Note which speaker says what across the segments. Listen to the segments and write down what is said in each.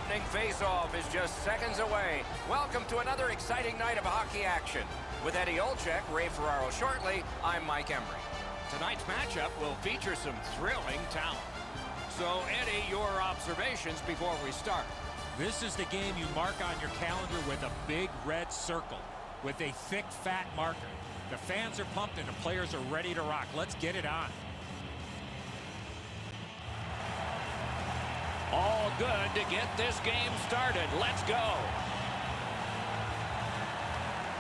Speaker 1: opening face-off is just seconds away. Welcome to another exciting night of hockey action. With Eddie Olczyk, Ray Ferraro shortly, I'm Mike Embry. Tonight's matchup will feature some thrilling talent. So, Eddie, your observations before we start.
Speaker 2: This is the game you mark on your calendar with a big red circle with a thick, fat marker. The fans are pumped and the players are ready to rock. Let's get it on.
Speaker 1: All good to get this game started. Let's go.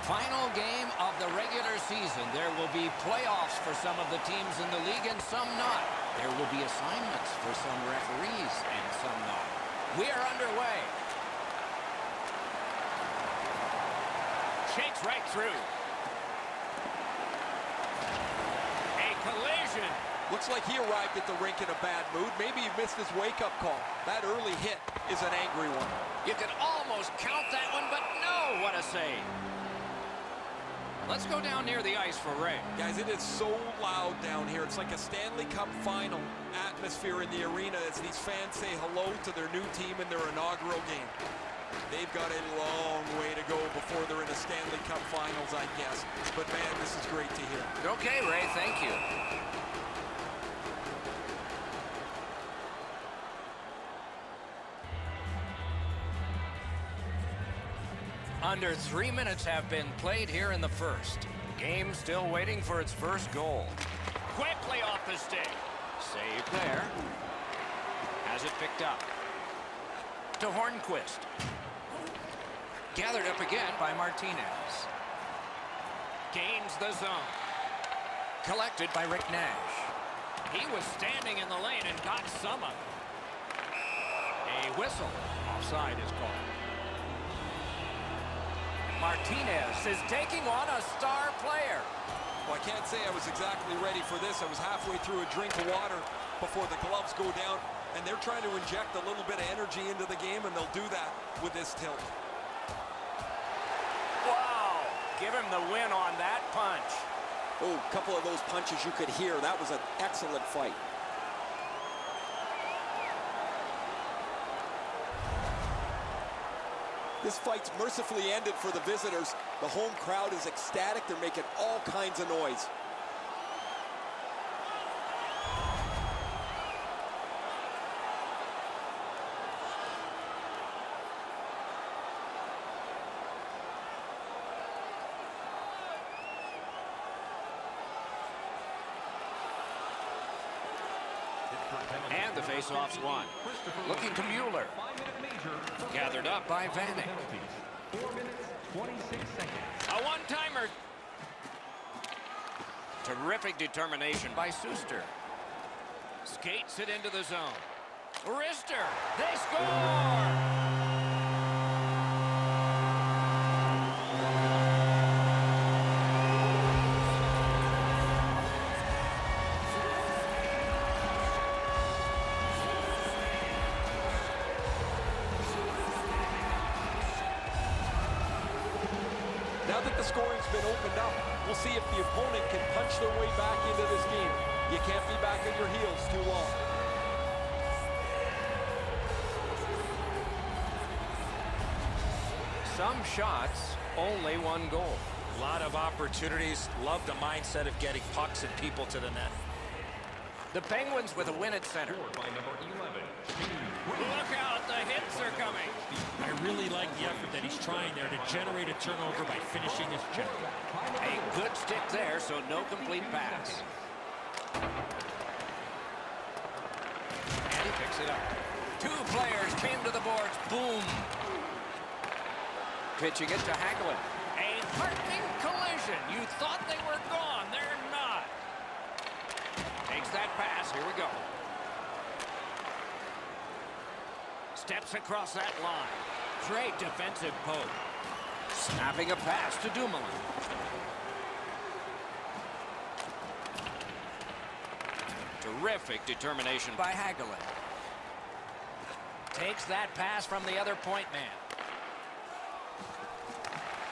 Speaker 1: Final game of the regular season. There will be playoffs for some of the teams in the league and some not. There will be assignments for some referees and some not. We are underway. Shakes right through. A collision.
Speaker 3: Looks like he arrived at the rink in a bad mood. Maybe he missed his wake-up call. That early hit is an angry one.
Speaker 1: You could almost count that one, but no, what a save. Let's go down near the ice for Ray.
Speaker 3: Guys, it is so loud down here. It's like a Stanley Cup final atmosphere in the arena as these fans say hello to their new team in their inaugural game. They've got a long way to go before they're in the Stanley Cup finals, I guess. But, man, this is great to hear.
Speaker 1: Okay, Ray, thank you. Under 3 minutes have been played here in the first. Game still waiting for its first goal. Quickly off the stick. Save there. Has it picked up. To Hornquist. Gathered up again by Martinez. Gains the zone. Collected by Rick Nash. He was standing in the lane and got some of it. A whistle. Offside is called. Martinez is taking on a star player.
Speaker 3: Well, I can't say I was exactly ready for this. I was halfway through a drink of water before the gloves go down, and they're trying to inject a little bit of energy into the game, and they'll do that with this tilt.
Speaker 1: Wow! Give him the win on that punch.
Speaker 4: Oh, a couple of those punches you could hear. That was an excellent fight. This fight's mercifully ended for the visitors. The home crowd is ecstatic. They're making all kinds of noise.
Speaker 1: And the face-off's won. Looking to Mueller. Gathered up by Vanek.
Speaker 5: 4 minutes, 26 seconds.
Speaker 1: A one-timer. Terrific determination by Suster. Skates it into the zone. Rister. They score!
Speaker 3: Now that the scoring's been opened up, we'll see if the opponent can punch their way back into this game. You can't be back on your heels too long.
Speaker 1: Some shots, only one goal.
Speaker 2: A lot of opportunities. Love the mindset of getting pucks and people to the net.
Speaker 1: The Penguins with a win at center.
Speaker 5: By number 11.
Speaker 1: Look out, the hits are coming.
Speaker 2: I really like the effort that he's trying there to generate a turnover by finishing his check.
Speaker 1: A good stick there, so no complete pass. And he picks it up. Two players came to the boards. Boom. Pitching it to Hagelin. A heartening collision. You thought they were gone. They're not. Takes that pass. Here we go. Steps across that line. Great defensive poke. Snapping a pass to Dumoulin. Terrific determination by Hagelin. Takes that pass from the other point man.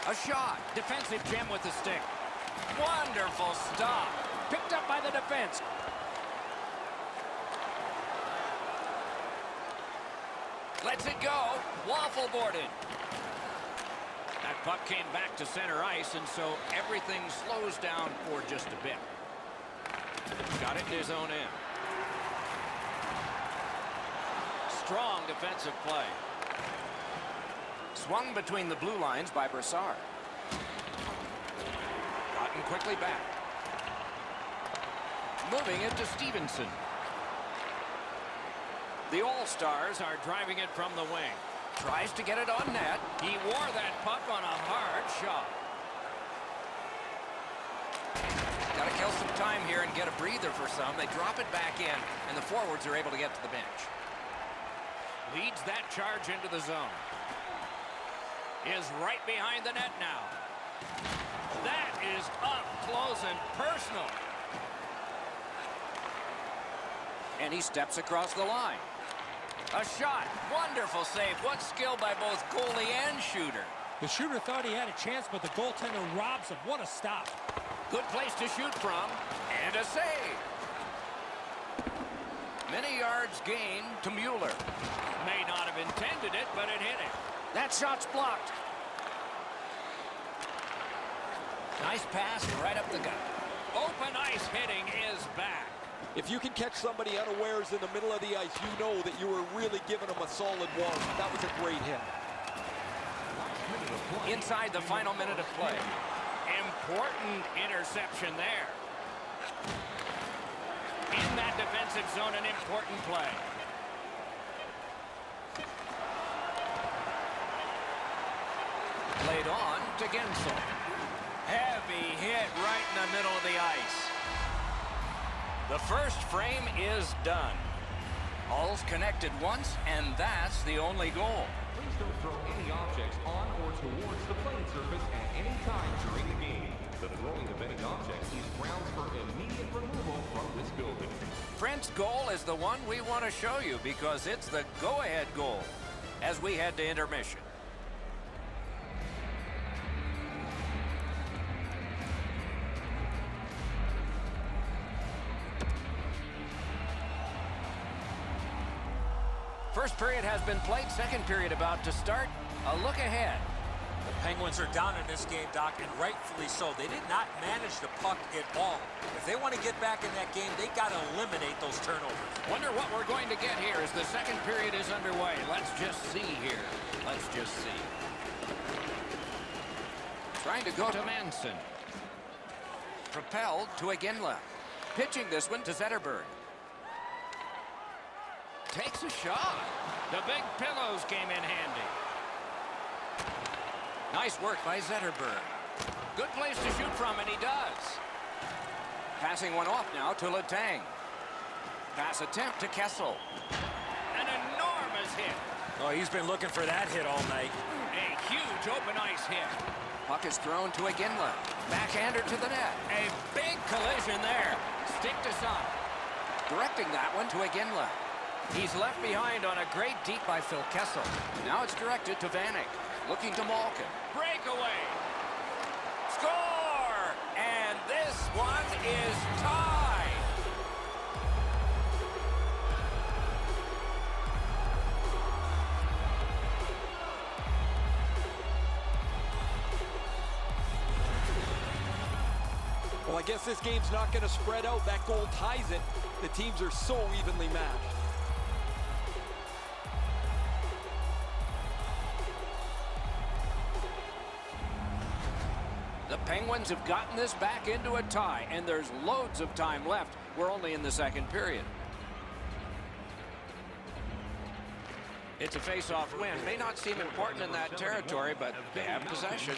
Speaker 1: A shot. Defensive gem with the stick. Wonderful stop. Picked up by the defense. Lets it go. Waffle boarded. That puck came back to center ice, and so everything slows down for just a bit. Got it in his own end. Strong defensive play. Swung between the blue lines by Brassard. Gotten quickly back. Moving it to Stevenson. The All-Stars are driving it from the wing. Tries to get it on net. He wore that puck on a hard shot. Got to kill some time here and get a breather for some. They drop it back in, and the forwards are able to get to the bench. Leads that charge into the zone. Is right behind the net now. That is up close and personal. And he steps across the line. A shot. Wonderful save. What skill by both goalie and shooter.
Speaker 2: The shooter thought he had a chance, but the goaltender robs him. What a stop.
Speaker 1: Good place to shoot from. And a save. Many yards gained to Mueller. May not have intended it, but it hit him. That shot's blocked. Nice pass right up the gut. Open ice hitting is back.
Speaker 3: If you can catch somebody unawares in the middle of the ice, you know that you were really giving them a solid warm. That was a great hit.
Speaker 1: Inside the final minute of play. Important interception there. In that defensive zone, an important play. Played on to Gensel. Heavy hit right in the middle of the ice. The first frame is done. All's connected once, and that's the only goal.
Speaker 5: Please don't throw any objects on or towards the playing surface at any time during the game. The throwing of any object is grounds for immediate removal from this building.
Speaker 1: Brent's goal is the one we want to show you because it's the go-ahead goal as we head to intermission. First period has been played. Second period about to start. A look ahead.
Speaker 6: The Penguins are down in this game, Doc, and rightfully so. They did not manage the puck at all. If they want to get back in that game, they got to eliminate those turnovers.
Speaker 1: Wonder what we're going to get here as the second period is underway. Let's just see here. Let's just see. Trying to go to Manson. Propelled to Iginla. Pitching this one to Zetterberg. Takes a shot. The big pillows came in handy. Nice work by Zetterberg. Good place to shoot from, and he does. Passing one off now to Letang. Pass attempt to Kessel. An enormous hit.
Speaker 6: Oh, he's been looking for that hit all night.
Speaker 1: A huge open ice hit. Puck is thrown to Iginla. Backhander to the net. A big collision there. Stick to side. Directing that one to Iginla. He's left behind on a great deep by Phil Kessel. Now it's directed to Vanek. Looking to Malkin. Breakaway. Score! And this one is tied.
Speaker 3: Well, I guess this game's not going to spread out. That goal ties it. The teams are so evenly matched.
Speaker 1: The Penguins have gotten this back into a tie, and there's loads of time left. We're only in the second period. It's a face-off win. May not seem important in that territory, but they have possession.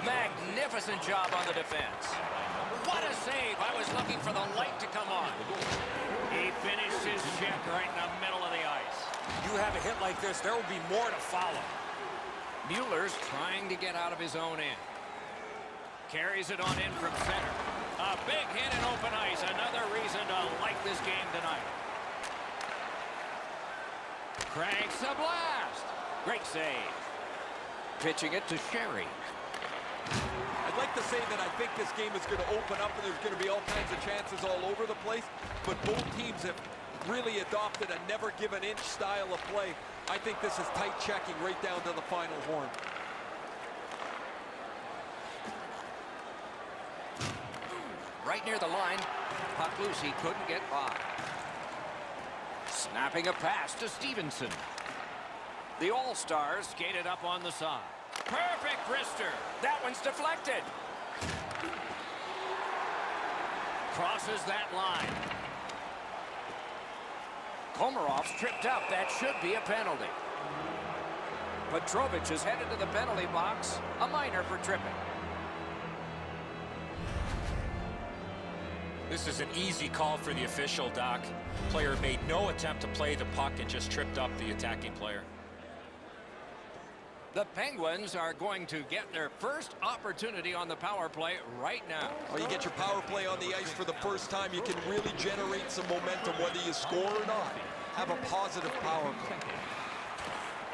Speaker 1: Magnificent job on the defense. What a save. I was looking for the light to come on. He finished his check right in the middle of the ice.
Speaker 6: You have a hit like this, there will be more to follow.
Speaker 1: Mueller's trying to get out of his own end. Carries it on in from center. A big hit in open ice. Another reason to like this game tonight. Cranks a blast. Great save. Pitching it to Sherry.
Speaker 3: I'd like to say that I think this game is going to open up and there's going to be all kinds of chances all over the place, but both teams have really adopted a never give an inch style of play. I think this is tight checking right down to the final horn.
Speaker 1: Right near the line. Puck loose, he couldn't get by. Snapping a pass to Stevenson. The All-Stars skated up on the side. Perfect wrister. That one's deflected. Crosses that line. Komarov's tripped up. That should be a penalty. Petrovic is headed to the penalty box. A minor for tripping.
Speaker 6: This is an easy call for the official, Doc. Player made no attempt to play the puck and just tripped up the attacking player.
Speaker 1: The Penguins are going to get their first opportunity on the power play right now.
Speaker 3: Well, you get your power play on the ice for the first time, you can really generate some momentum, whether you score or not. Have a positive power play.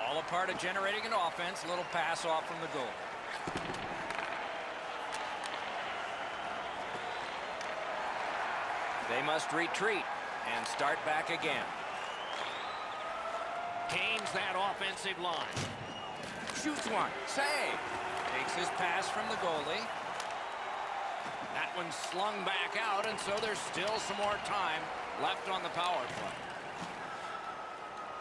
Speaker 1: All a part of generating an offense. Little pass off from the goal. They must retreat and start back again. Gains that offensive line. Shoots one. Save. Takes his pass from the goalie. That one's slung back out, and so there's still some more time left on the power play.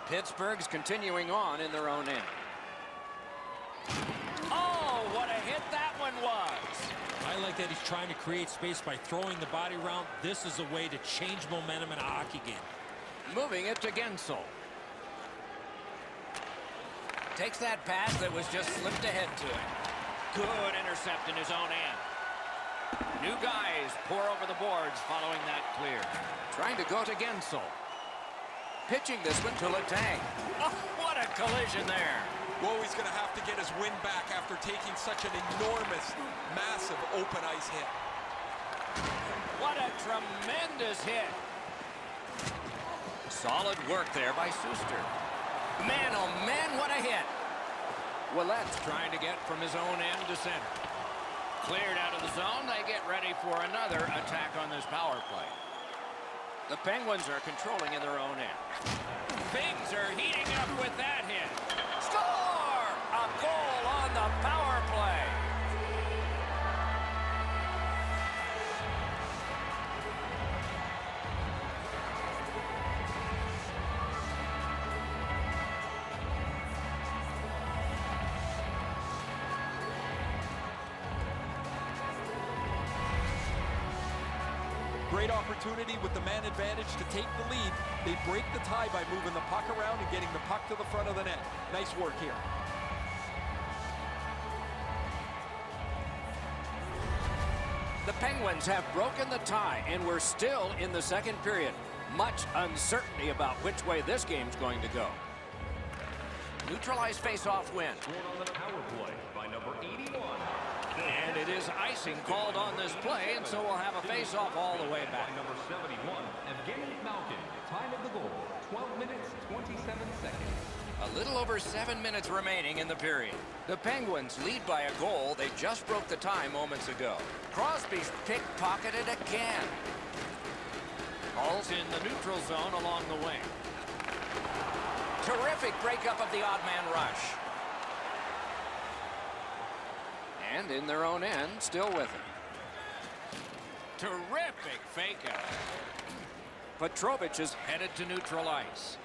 Speaker 1: Pittsburgh's continuing on in their own end. Oh, what a hit that one was.
Speaker 2: I like that he's trying to create space by throwing the body around. This is a way to change momentum in a hockey game.
Speaker 1: Moving it to Gensel. Takes that pass that was just slipped ahead to him. Good intercept in his own end. New guys pour over the boards following that clear. Trying to go to Gensel. Pitching this one to Letang. Oh, what a collision there.
Speaker 3: Whoa, he's going to have to get his wind back after taking such an enormous, massive open ice hit.
Speaker 1: What a tremendous hit. Solid work there by Suster. Man, oh man, what a hit. Willette's trying to get from his own end to center. Cleared out of the zone. They get ready for another attack on this power play. The Penguins are controlling in their own end. Things are heating up with that hit. Score! A goal on the power play.
Speaker 3: Great opportunity with the man advantage to take the lead. They break the tie by moving the puck around and getting the puck to the front of the net. Nice work here.
Speaker 1: The Penguins have broken the tie, and we're still in the second period. Much uncertainty about which way this game's going to go. Neutralized face-off win.
Speaker 5: Scored on the power play by number 81.
Speaker 1: And it is icing called on this play, and so we'll have a face-off all the way back.
Speaker 5: By number 71, Evgeny Malkin. Time of the goal, 12 minutes, 27 seconds.
Speaker 1: A little over 7 minutes remaining in the period. The Penguins lead by a goal. They just broke the tie moments ago. Crosby's pickpocketed again. Ball's in the neutral zone along the wing. Terrific breakup of the odd man rush. And in their own end, still with it. Terrific fake out. Petrovic is headed to neutral ice.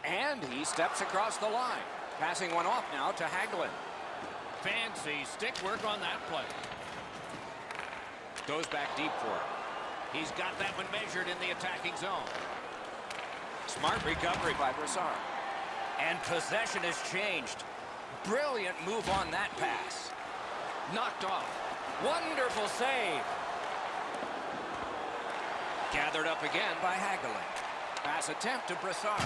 Speaker 1: And he steps across the line. Passing one off now to Hagelin. Fancy stick work on that play. Goes back deep for it. He's got that one measured in the attacking zone. Smart recovery by Brassard. And possession has changed. Brilliant move on that pass. Knocked off. Wonderful save. Gathered up again by Hagelin. Pass attempt to Brassard.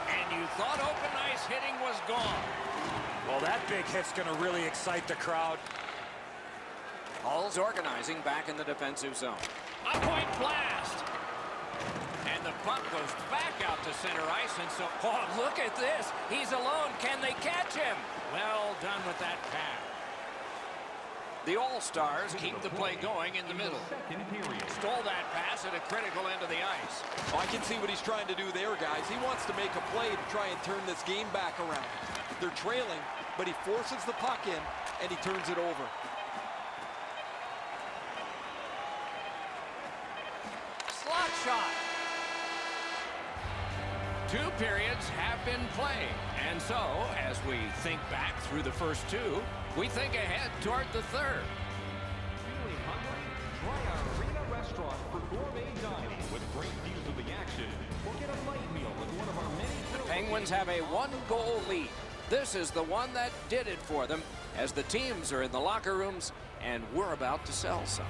Speaker 1: And you thought open ice hitting was gone.
Speaker 6: Well, that big hit's going to really excite the crowd.
Speaker 1: Hull's organizing back in the defensive zone. A point blast. And the puck goes back out to center ice, and so, oh, look at this. He's alone. Can they catch him? Well done with that pass. The All-Stars keep the play going in the middle.
Speaker 5: Second period.
Speaker 1: Stole that pass at a critical end of the ice.
Speaker 3: Oh, I can see what he's trying to do there, guys. He wants to make a play to try and turn this game back around. They're trailing, but he forces the puck in, and he turns it over.
Speaker 1: Slot shot. 2 periods have been played. And so, as we think back through the first 2, we think ahead toward the third.
Speaker 5: Feeling hungry? Try our Arena restaurant for gourmet dining with great views of the action. Or get a light meal with one of our many...
Speaker 1: The Penguins have a 1-goal lead. This is the one that did it for them, as the teams are in the locker rooms and we're about to sell some.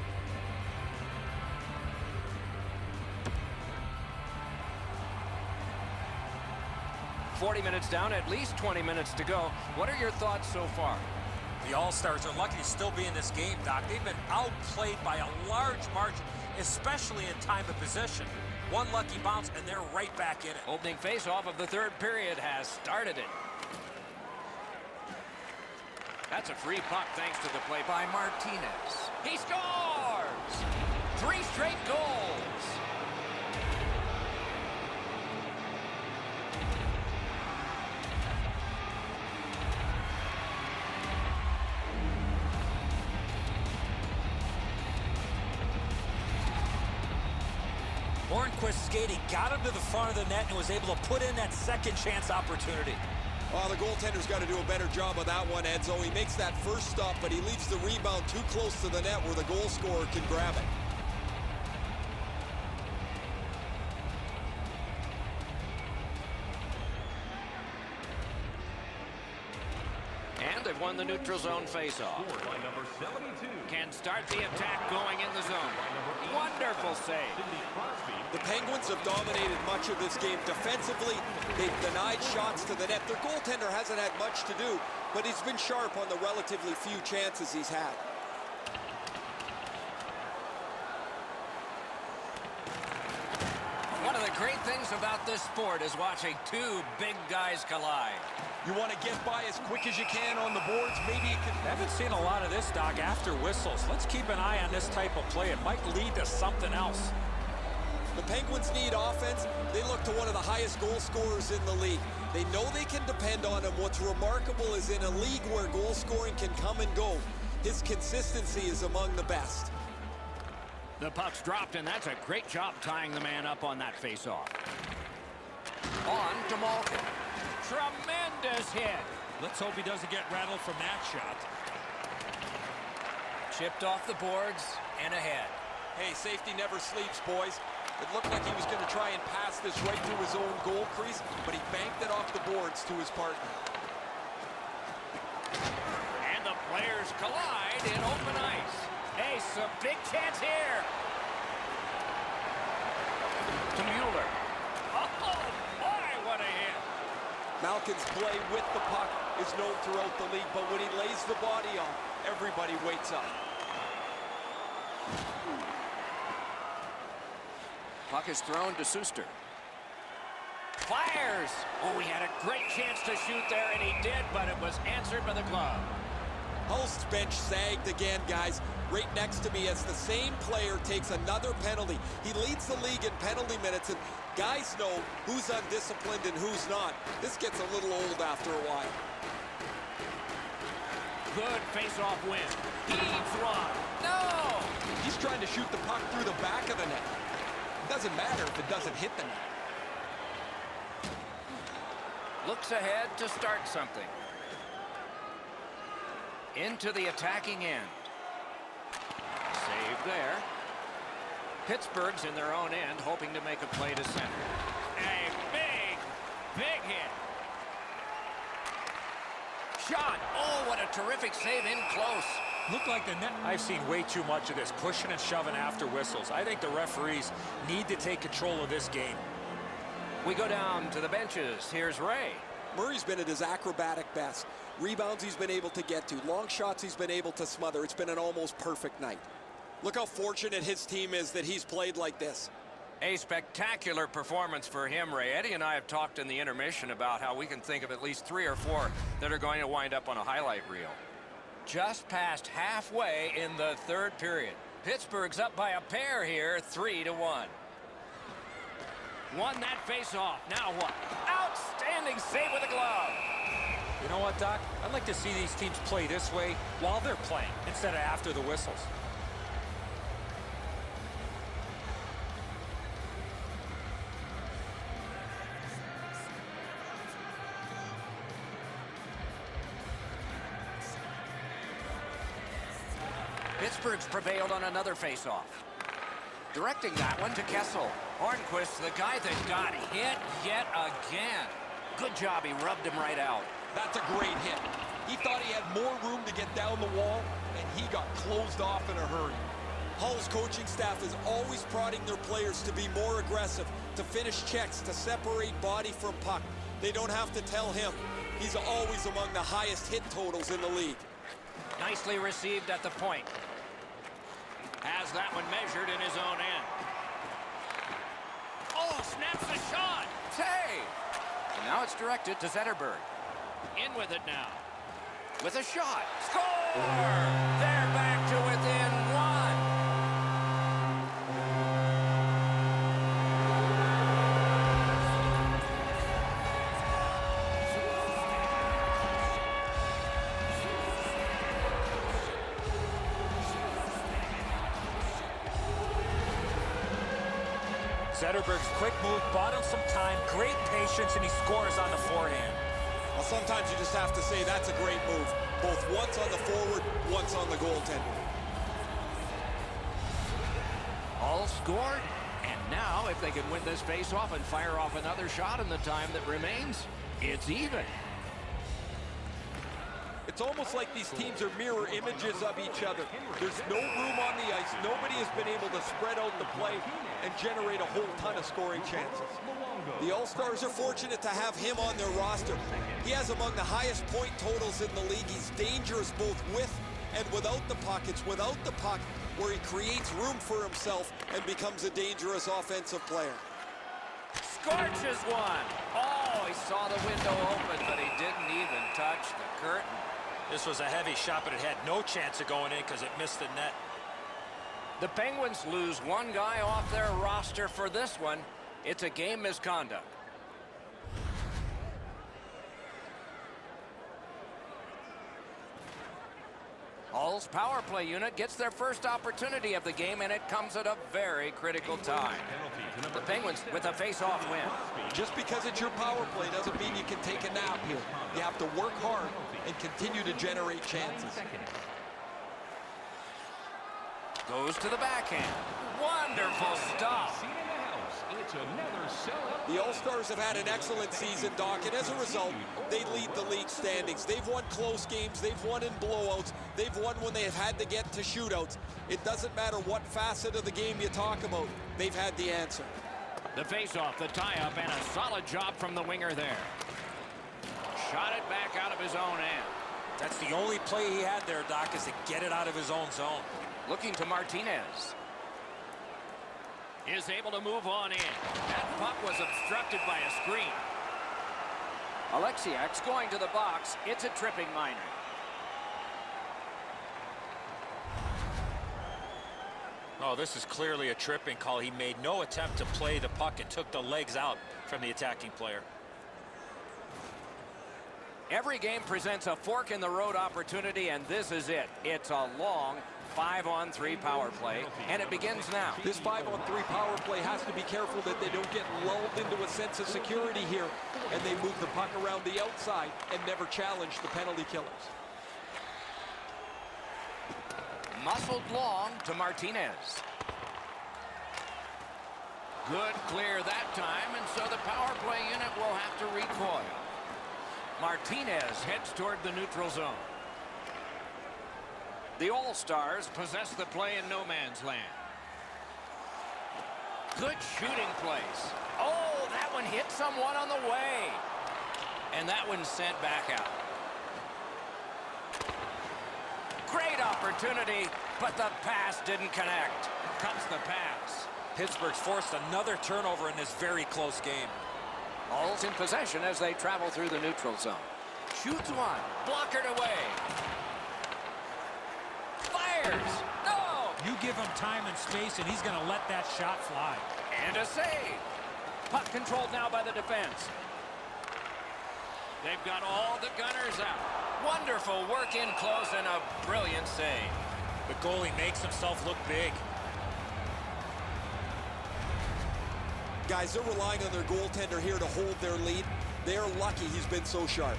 Speaker 1: "40 minutes down, at least 20 minutes to go. What are your thoughts so far?"
Speaker 6: The All-Stars are lucky to still be in this game, Doc. They've been outplayed by a large margin, especially in time of possession. One lucky bounce, and they're right back in it.
Speaker 1: Opening face-off of the third period has started it. That's a free puck thanks to the play by Martinez. He scores! 3 straight goals!
Speaker 6: Hornquist skating got him to the front of the net and was able to put in that second chance opportunity.
Speaker 4: Well, the goaltender's got to do a better job of that one, Edzo. He makes that first stop, but he leaves the rebound too close to the net where the goal scorer can grab it.
Speaker 1: And they've won the neutral zone face-off.
Speaker 5: Scored by number 72.
Speaker 1: Can start the attack going in the zone. Wonderful save.
Speaker 5: Sidney Crosby.
Speaker 4: The Penguins have dominated much of this game defensively. They've denied shots to the net. Their goaltender hasn't had much to do, but he's been sharp on the relatively few chances he's had.
Speaker 1: One of the great things about this sport is watching 2 big guys collide.
Speaker 3: You want to get by as quick as you can on the boards. Maybe you can...
Speaker 6: Haven't seen a lot of this, Doc, after whistles. Let's keep an eye on this type of play. It might lead to something else.
Speaker 4: The Penguins need offense. They look to one of the highest goal scorers in the league. They know they can depend on him. What's remarkable is in a league where goal scoring can come and go, his consistency is among the best.
Speaker 1: The puck's dropped, and that's a great job tying the man up on that face-off. On to Malkin. Tremendous hit.
Speaker 2: Let's hope he doesn't get rattled from that shot.
Speaker 1: Chipped off the boards and ahead.
Speaker 3: Hey, safety never sleeps, boys. It looked like he was going to try and pass this right through his own goal crease, but he banked it off the boards to his partner.
Speaker 1: And the players collide in open ice. Hey, some big chance here. To Mueller. Oh, my, what a hit.
Speaker 3: Malkin's play with the puck is known throughout the league, but when he lays the body on, everybody wakes up.
Speaker 1: Puck is thrown to Suster. Fires! Oh, he had a great chance to shoot there, and he did, but it was answered by the glove.
Speaker 4: Hulst's bench sagged again, guys. Right next to me as the same player takes another penalty. He leads the league in penalty minutes, and guys know who's undisciplined and who's not. This gets a little old after a while.
Speaker 1: Good face-off win. Heaves one. No!
Speaker 3: He's trying to shoot the puck through the back of the net. It doesn't matter if it doesn't hit the net.
Speaker 1: Looks ahead to start something. Into the attacking end. Save there. Pittsburgh's in their own end, hoping to make a play to center. A big hit. Shot. Oh, what a terrific save in close.
Speaker 2: Looked like the net.
Speaker 6: I've seen way too much of this, pushing and shoving after whistles. I think the referees need to take control of this game.
Speaker 1: We go down to the benches. Here's Ray.
Speaker 4: Murray's been at his acrobatic best. Rebounds he's been able to get to. Long shots he's been able to smother. It's been an almost perfect night. Look how fortunate his team is that he's played like this.
Speaker 1: A spectacular performance for him, Ray. Eddie and I have talked in the intermission about how we can think of at least 3 or 4 that are going to wind up on a highlight reel. Just past halfway in the third period. Pittsburgh's up by a pair here, 3-1. Won that face-off. Now what? Outstanding save with a glove.
Speaker 6: You know what, Doc? I'd like to see these teams play this way while they're playing instead of after the whistles.
Speaker 1: Pittsburgh's prevailed on another face-off. Directing that one to Kessel. Hornquist, the guy that got hit yet again. Good job, he rubbed him right out.
Speaker 4: That's a great hit. He thought he had more room to get down the wall, and he got closed off in a hurry. Hull's coaching staff is always prodding their players to be more aggressive, to finish checks, to separate body from puck. They don't have to tell him. He's always among the highest hit totals in the league.
Speaker 1: Nicely received at the point. Has that one measured in his own end. Oh, snaps the shot. Save. And now it's directed to Zetterberg. In with it now. With a shot. Score! They're back to within one.
Speaker 6: Zetterberg's quick move bought him some time, great patience, and he scores on the forehand.
Speaker 4: Well, sometimes you just have to say that's a great move. Both once on the forward, once on the goaltender.
Speaker 1: All scored. And now, if they can win this face-off and fire off another shot in the time that remains, it's even.
Speaker 3: It's almost like these teams are mirror images of each other. There's no room on the ice. Nobody has been able to spread out the play and generate a whole ton of scoring chances.
Speaker 4: The All-Stars are fortunate to have him on their roster. He has among the highest point totals in the league. He's dangerous both with and without the puck. It's without the puck where he creates room for himself and becomes a dangerous offensive player.
Speaker 1: Scorches one. Oh, he saw the window open, but he didn't even touch the curtain.
Speaker 6: This was a heavy shot, but it had no chance of going in because it missed the net.
Speaker 1: The Penguins lose one guy off their roster for this one. It's a game misconduct. Hull's power play unit gets their first opportunity of the game, and it comes at a very critical time. The Penguins with a face-off win.
Speaker 3: Just because it's your power play doesn't mean you can take a nap here. You have to work hard and continue to generate chances.
Speaker 1: Goes to the backhand. Wonderful stuff.
Speaker 4: The All-Stars have had an excellent season, Doc, and as a result, they lead the league standings. They've won close games. They've won in blowouts. They've won when they've had to get to shootouts. It doesn't matter what facet of the game you talk about. They've had the answer.
Speaker 1: The face-off, the tie-up, and a solid job from the winger there. Shot it back out of his own end.
Speaker 6: That's the only play he had there, Doc, is to get it out of his own zone.
Speaker 1: Looking to Martinez. Is able to move on in. That puck was obstructed by a screen. Alexiak's going to the box. It's a tripping minor.
Speaker 6: Oh, this is clearly a tripping call. He made no attempt to play the puck and took the legs out from the attacking player.
Speaker 1: Every game presents a fork-in-the-road opportunity, and this is it. It's a long 5-on-3 power play, and it begins now.
Speaker 3: This 5-on-3 power play has to be careful that they don't get lulled into a sense of security here, and they move the puck around the outside and never challenge the penalty killers.
Speaker 1: Muscled long to Martinez. Good clear that time, and so the power play unit will have to recoil. Martinez heads toward the neutral zone. The All-Stars possess the play in no man's land. Good shooting place. Oh, that one hit someone on the way. And that one's sent back out. Great opportunity, but the pass didn't connect. Comes the pass.
Speaker 6: Pittsburgh's forced another turnover in this very close game.
Speaker 1: Hull's in possession as they travel through the neutral zone. Shoots one. Blockered away. Fires! No!
Speaker 2: You give him time and space, and he's going to let that shot fly.
Speaker 1: And a save. Puck controlled now by the defense. They've got all the gunners out. Wonderful work in close and a brilliant save.
Speaker 2: The goalie makes himself look big.
Speaker 4: Guys, they're relying on their goaltender here to hold their lead. They're lucky he's been so sharp.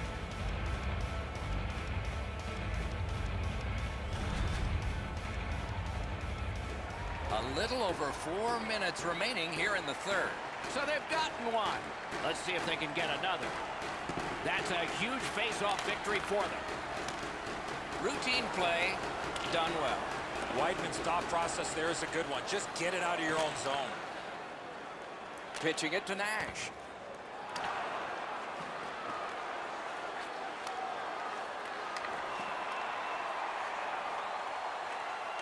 Speaker 1: A little over 4 minutes remaining here in the third. So they've gotten one. Let's see if they can get another. That's a huge face-off victory for them. Routine play, done well.
Speaker 2: Weidman's thought process there is a good one. Just get it out of your own zone.
Speaker 1: Pitching it to Nash.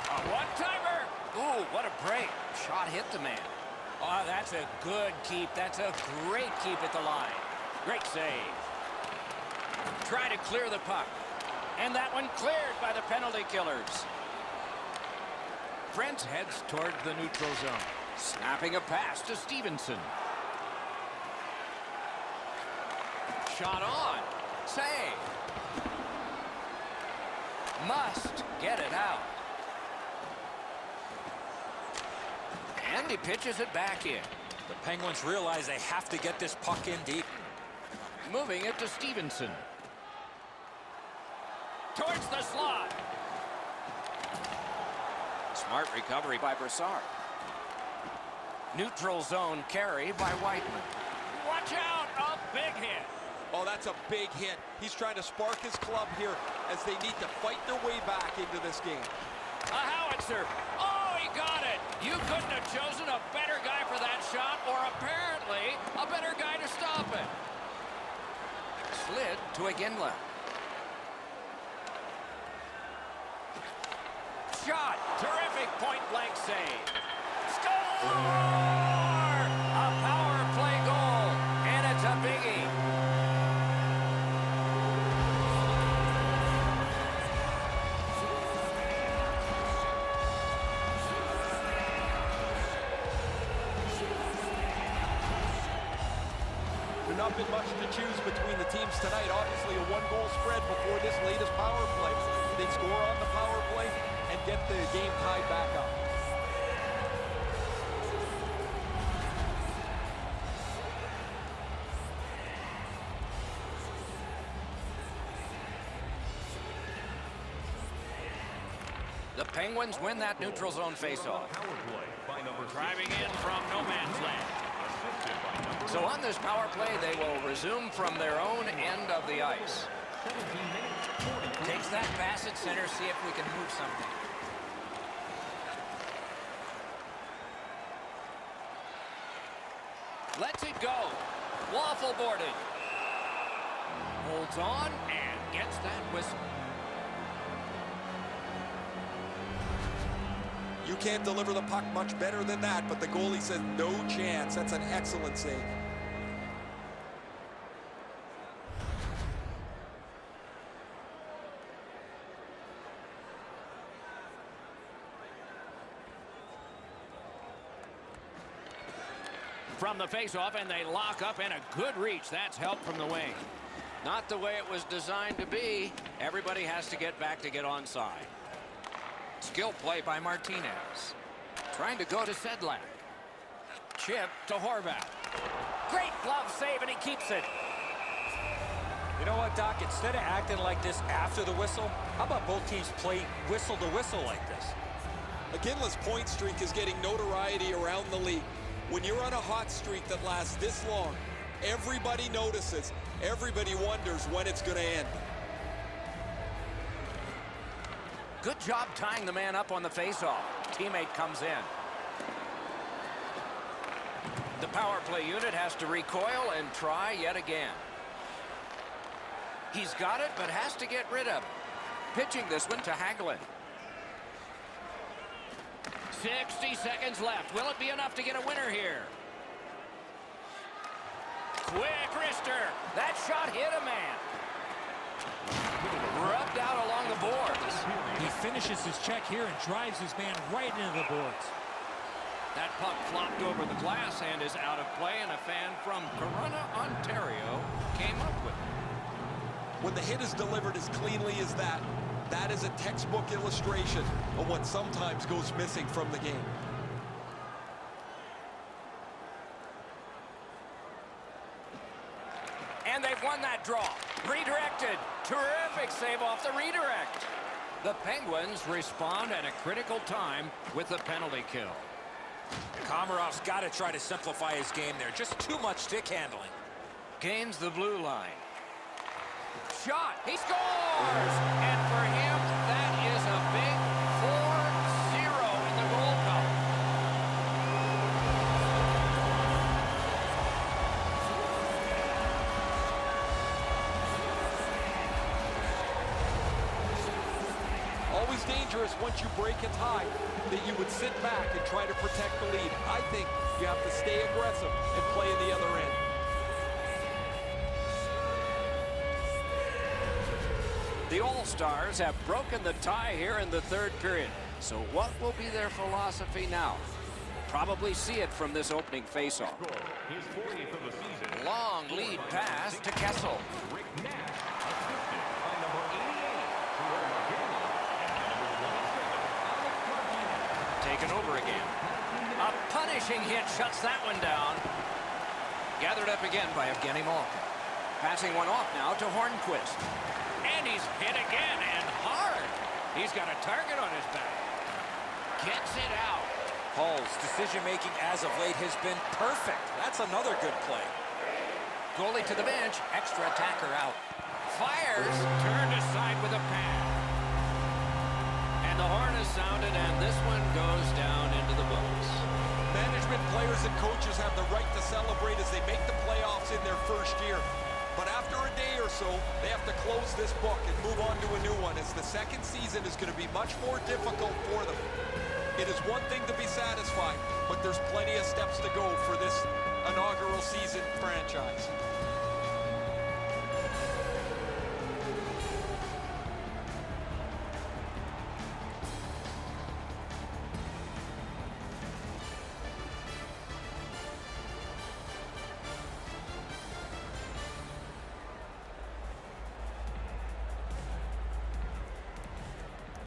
Speaker 1: A one-timer. Ooh, what a break. Shot hit the man. Oh, that's a good keep. That's a great keep at the line. Great save. Try to clear the puck. And that one cleared by the penalty killers. Brent heads toward the neutral zone. Snapping a pass to Stevenson. Shot on. Save. Must get it out. And he pitches it back in.
Speaker 2: The Penguins realize they have to get this puck in deep.
Speaker 1: Moving it to Stevenson. Towards the slot. Smart recovery by Brassard. Neutral zone carry by Weidman. Watch out! A big hit.
Speaker 4: Oh, that's a big hit. He's trying to spark his club here as they need to fight their way back into this game.
Speaker 1: A howitzer. Oh, he got it. You couldn't have chosen a better guy for that shot, or apparently a better guy to stop it. Slid to Iginla. Shot. Terrific point-blank save. Score! A power play goal, and it's a biggie.
Speaker 4: There's not been much to choose between the teams tonight. Obviously, a one-goal spread before this latest power play. They score on the power play and get the game tied back up.
Speaker 1: The Penguins win that neutral zone faceoff. Driving in from no man's land. So on this power play, they will resume from their own end of the ice. Takes that pass at center, see if we can move something. Lets it go. Waffle boarded. Holds on and gets that whistle.
Speaker 4: You can't deliver the puck much better than that, but the goalie says no chance. That's an excellent save.
Speaker 1: From the faceoff, and they lock up, and a good reach. That's help from the wing. Not the way it was designed to be. Everybody has to get back to get onside. Skill play by Martinez. Trying to go to Sedlak. Chip to Horvath. Great glove save, and he keeps it.
Speaker 2: You know what, Doc? Instead of acting like this after the whistle, how about both teams play whistle to whistle like this?
Speaker 4: Iginla's point streak is getting notoriety around the league. When you're on a hot streak that lasts this long, everybody notices. Everybody wonders when it's going to end.
Speaker 1: Good job tying the man up on the faceoff. Teammate comes in. The power play unit has to recoil and try yet again. He's got it, but has to get rid of it. Pitching this one to Hagelin. 60 seconds left. Will it be enough to get a winner here? Quick wrister. That shot hit a man. Rubbed out along the boards.
Speaker 2: He finishes his check here and drives his man right into the boards.
Speaker 1: That puck flopped over the glass and is out of play, and a fan from Corunna, Ontario came up with it.
Speaker 4: When the hit is delivered as cleanly as that, that is a textbook illustration of what sometimes goes missing from the game.
Speaker 1: And they've won that draw. Redirected. Terrific save off the redirect. The Penguins respond at a critical time with the penalty kill.
Speaker 6: Komarov's got to try to simplify his game there. Just too much stick handling.
Speaker 1: Gains the blue line. Shot. He scores! And for him, that is a big 4-0 in the goal column.
Speaker 4: Always dangerous once you break a tie that you would sit back and try to protect the lead. I think you have to stay aggressive and play in the other end.
Speaker 1: The All-Stars have broken the tie here in the third period. So what will be their philosophy now? We'll probably see it from this opening faceoff.
Speaker 5: His 40th of the season.
Speaker 1: Long lead pass to Kessel.
Speaker 5: Rick Nash, assisted by number 88, Troy Margella, and number 27,
Speaker 1: Taken over again. A punishing hit shuts that one down. Gathered up again by Evgeny Malkin. Passing one off now to Hornquist. And he's hit again, and hard. He's got a target on his back. Gets it out.
Speaker 6: Hall's decision-making as of late has been perfect. That's another good play.
Speaker 1: Goalie to the bench. Extra attacker out. Fires. Turned aside with a pad. And the horn is sounded, and this one goes down into the books.
Speaker 4: Management, players, and coaches have the right to celebrate as they make the playoffs in their first year. But after a day or so, they have to close this book and move on to a new one, as the second season is going to be much more difficult for them. It is one thing to be satisfied, but there's plenty of steps to go for this inaugural season franchise.